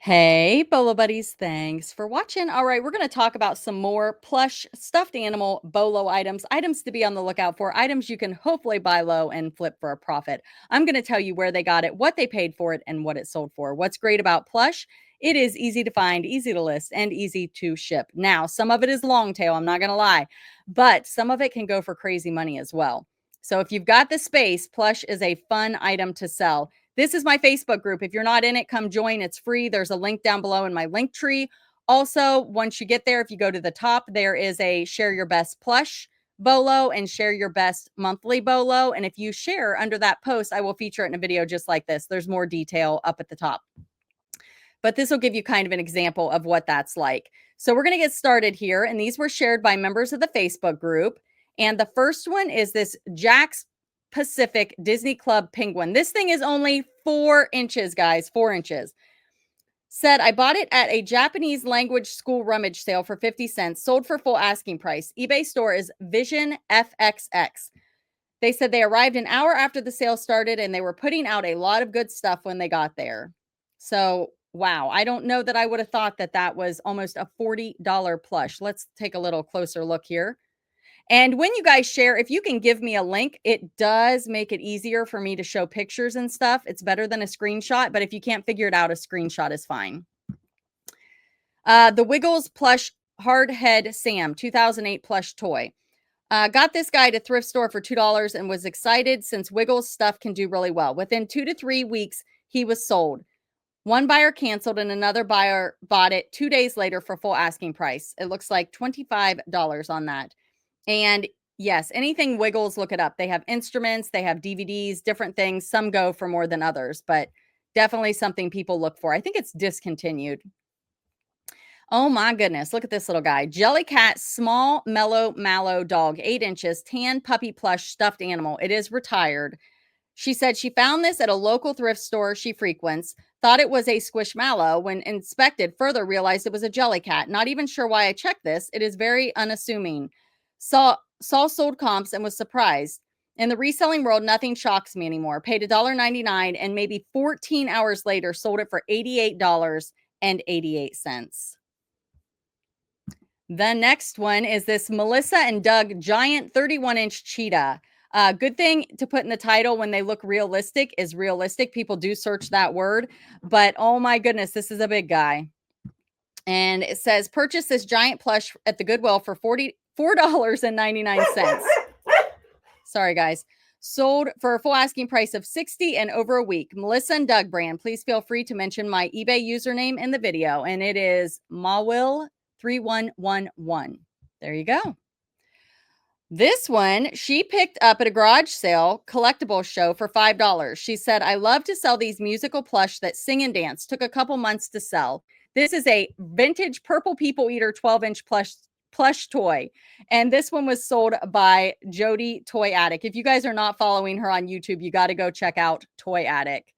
Hey, Bolo Buddies, thanks for watching. All right, we're going to talk about some more plush stuffed animal Bolo items to be on the lookout for, items you can hopefully buy low and flip for a profit. I'm going to tell you where they got it, what they paid for it, and what it sold for. What's great about plush? It is easy to find, easy to list, and easy to ship. Now, some of it is long tail, I'm not going to lie, but some of it can go for crazy money as well. So if you've got the space, plush is a fun item to sell. This is my Facebook group. If you're not in it, come join. It's free. There's a link down below in my link tree. Also, once you get there, if you go to the top, there is a share your best plush bolo and share your best monthly bolo. And if you share under that post, I will feature it in a video just like this. There's more detail up at the top. But this will give you kind of an example of what that's like. So we're going to get started here. And these were shared by members of the Facebook group. And the first one is this Jack's Pacific Disney Club penguin. This thing is only 4 inches, guys, 4 inches. Said, I bought it at a Japanese language school rummage sale for 50 cents, sold for full asking price. eBay store is Vision FXX. They said they arrived an hour after the sale started and they were putting out a lot of good stuff when they got there. So, wow, I don't know that I would have thought that that was almost a $40 plush. Let's take a little closer look here. And when you guys share, if you can give me a link, it does make it easier for me to show pictures and stuff. It's better than a screenshot, but if you can't figure it out, a screenshot is fine. The Wiggles plush hard head Sam 2008 plush toy. Got this guy at a thrift store for $2 and was excited since Wiggles stuff can do really well. Within 2 to 3 weeks, he was sold. One buyer canceled and another buyer bought it 2 days later for full asking price. It looks like $25 on that. And yes, anything Wiggles, look it up. They have instruments, they have DVDs, different things. Some go for more than others, but definitely something people look for. I think it's discontinued. Oh my goodness. Look at this little guy. Jellycat, small, mellow, mallow dog, 8 inches, tan puppy plush stuffed animal. It is retired. She said she found this at a local thrift store she frequents, thought it was a squishmallow. When inspected further, realized it was a Jellycat. Not even sure why I checked this. It is very unassuming. Saw sold comps and was surprised. In the reselling world, nothing shocks me anymore. Paid $1.99 and maybe 14 hours later sold it for $88.88. The next one is this Melissa and Doug giant 31-inch cheetah. Good thing to put in the title when they look realistic is realistic. People do search that word, but oh my goodness, this is a big guy. And it says, purchase this giant plush at the Goodwill for $44.99. Sorry, guys. Sold for a full asking price of $60 and over a week. Melissa and Doug brand. Please feel free to mention my eBay username in the video. And it is Mawil3111. There you go. This one she picked up at a garage sale collectible show for $5. She said, I love to sell these musical plush that sing and dance. Took a couple months to sell. This is a vintage purple people eater 12-inch plush toy. And this one was sold by Jody Toy Attic. If you guys are not following her on YouTube, you got to go check out Toy Attic.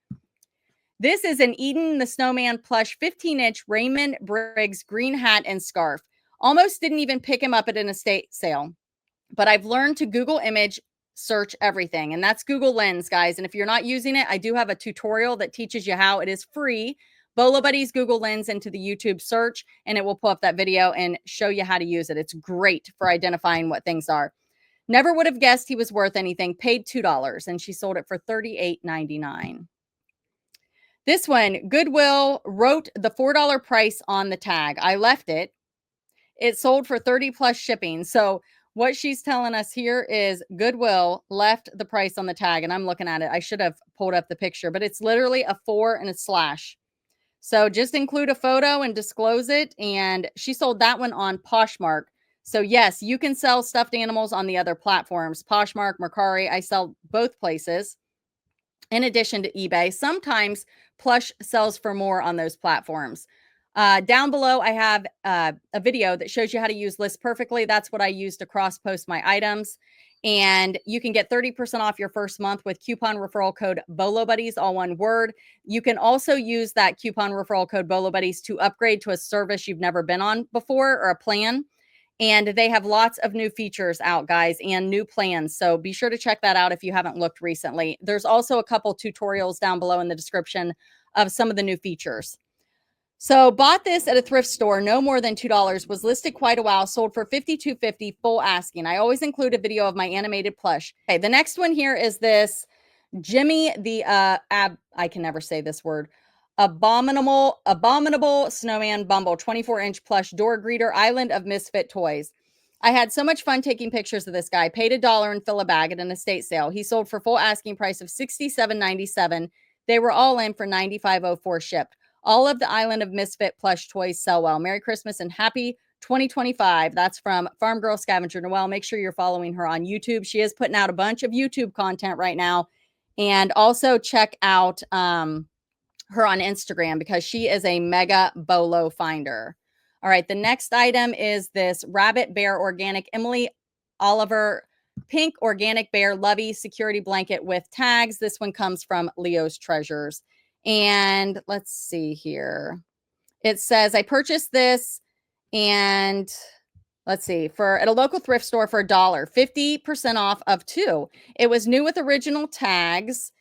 This is an Eden the Snowman plush 15-inch Raymond Briggs green hat and scarf. Almost didn't even pick him up at an estate sale. But I've learned to Google image search everything. And that's Google Lens, guys. And if you're not using it, I do have a tutorial that teaches you how. It is free. Bolo Buddies Google Lens into the YouTube search, and it will pull up that video and show you how to use it. It's great for identifying what things are. Never would have guessed he was worth anything. Paid $2, and she sold it for $38.99. This one, Goodwill wrote the $4 price on the tag. I left it. It sold for 30 plus shipping. So what she's telling us here is Goodwill left the price on the tag, and I'm looking at it. I should have pulled up the picture, but it's literally a 4 and a slash. So just include a photo and disclose it. And she sold that one on Poshmark. So yes, you can sell stuffed animals on the other platforms. Poshmark, Mercari, I sell both places. In addition to eBay, sometimes Plush sells for more on those platforms. Down below, I have a video that shows you how to use List Perfectly. That's what I use to cross-post my items. And you can get 30% off your first month with coupon referral code BOLOBuddies, all one word. You can also use that coupon referral code BOLOBuddies to upgrade to a service you've never been on before or a plan. And they have lots of new features out, guys, and new plans. So be sure to check that out if you haven't looked recently. There's also a couple tutorials down below in the description of some of the new features. So bought this at a thrift store, no more than $2, was listed quite a while, sold for $52.50 full asking. I always include a video of my animated plush. Okay, the next one here is this Jimmy the I can never say this word. Abominable Snowman Bumble 24-inch plush door greeter, island of misfit toys. I had so much fun taking pictures of this guy. Paid $1 and fill a bag at an estate sale. He sold for full asking price of $67.97. They were all in for $95.04 shipped. All of the Island of Misfit plush toys sell well. Merry Christmas and happy 2025. That's from Farm Girl Scavenger Noelle. Make sure you're following her on YouTube. She is putting out a bunch of YouTube content right now. And also check out her on Instagram because she is a mega BOLO finder. All right, the next item is this Rabbit Bear Organic Emily Oliver Pink Organic Bear Lovey Security Blanket with tags. This one comes from Leo's Treasures. And let's see here. It says, I purchased this and let's see, for at a local thrift store for $1, 50% off of 2. It was new with original tags,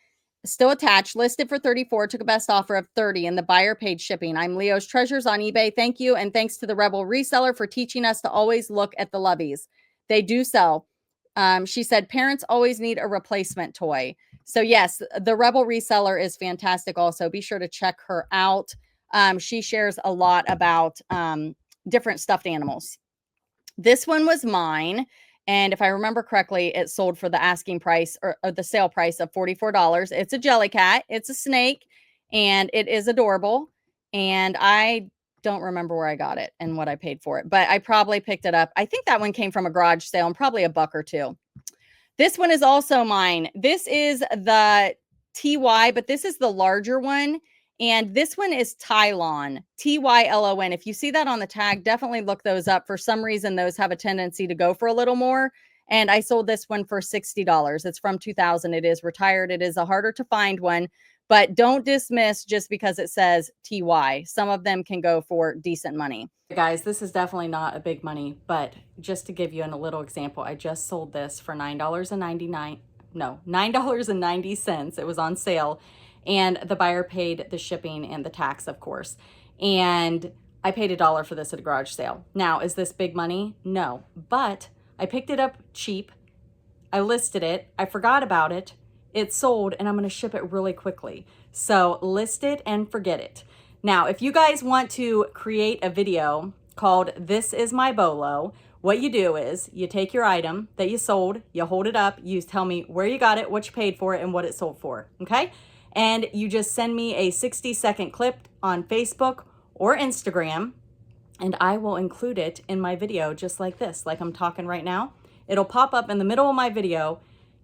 still attached, listed for $34, took a best offer of $30, and the buyer paid shipping. I'm Leo's Treasures on eBay. Thank you. And thanks to the Rebel reseller for teaching us to always look at the loveys. They do sell. She said, parents always need a replacement toy. So yes, the Rebel reseller is fantastic. Also, be sure to check her out. She shares a lot about different stuffed animals. This one was mine. And if I remember correctly, it sold for the asking price or the sale price of $44. It's a jelly cat. It's a snake and it is adorable. And I don't remember where I got it and what I paid for it, but I probably picked it up. I think that one came from a garage sale and probably a buck or two. This one is also mine. This is the TY, but this is the larger one. And this one is Tylon, Tylon. If you see that on the tag, definitely look those up. For some reason, those have a tendency to go for a little more. And I sold this one for $60. It's from 2000. It is retired. It is a harder to find one, but don't dismiss just because it says TY. Some of them can go for decent money. Guys, this is definitely not a big money, but just to give you a little example, I just sold this for $9.90. It was on sale. And the buyer paid the shipping and the tax, of course. And I paid $1 for this at a garage sale. Now, is this big money? No, but I picked it up cheap. I listed it. I forgot about it. It sold and I'm going to ship it really quickly. So list it and forget it. Now, if you guys want to create a video called This Is My BOLO, what you do is you take your item that you sold, you hold it up, you tell me where you got it, what you paid for it, and what it sold for, okay? And you just send me a 60-second clip on Facebook or Instagram, and I will include it in my video just like this, like I'm talking right now. It'll pop up in the middle of my video,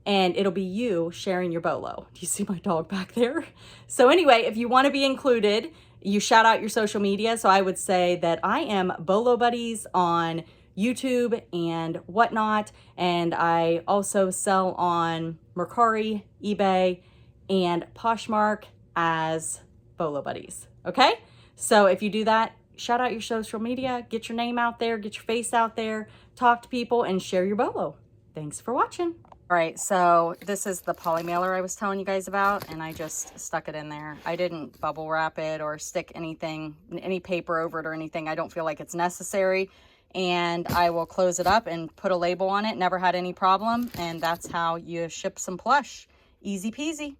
and it'll be you sharing your BOLO. Do you see my dog back there? So anyway, if you want to be included, you shout out your social media. So I would say that I am BOLO Buddies on YouTube and whatnot, and I also sell on Mercari, eBay, and Poshmark as BOLO Buddies, okay? So if you do that, shout out your social media, get your name out there, get your face out there, talk to people, and share your BOLO. Thanks for watching. All right, so this is the PolyMailer I was telling you guys about, and I just stuck it in there. I didn't bubble wrap it or stick anything, any paper over it or anything. I don't feel like it's necessary. And I will close it up and put a label on it. Never had any problem. And that's how you ship some plush. Easy peasy.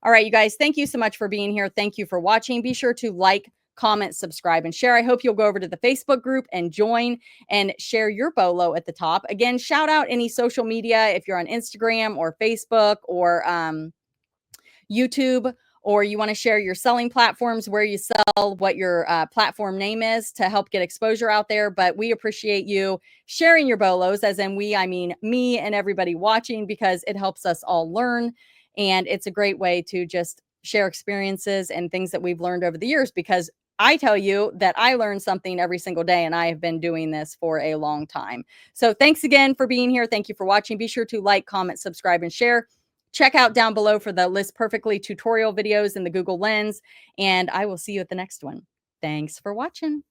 All right, you guys, thank you so much for being here. Thank you for watching. Be sure to like, comment, subscribe, and share. I hope you'll go over to the Facebook group and join and share your BOLO at the top. Again, shout out any social media if you're on Instagram or Facebook or YouTube, or you want to share your selling platforms, where you sell, what your platform name is to help get exposure out there. But we appreciate you sharing your BOLOs, as in we, I mean me and everybody watching, because it helps us all learn. And it's a great way to just share experiences and things that we've learned over the years, because I tell you that I learn something every single day, and I have been doing this for a long time. So thanks again for being here. Thank you for watching. Be sure to like, comment, subscribe, and share. Check out down below for the List Perfectly tutorial videos in the Google Lens, and I will see you at the next one. Thanks for watching.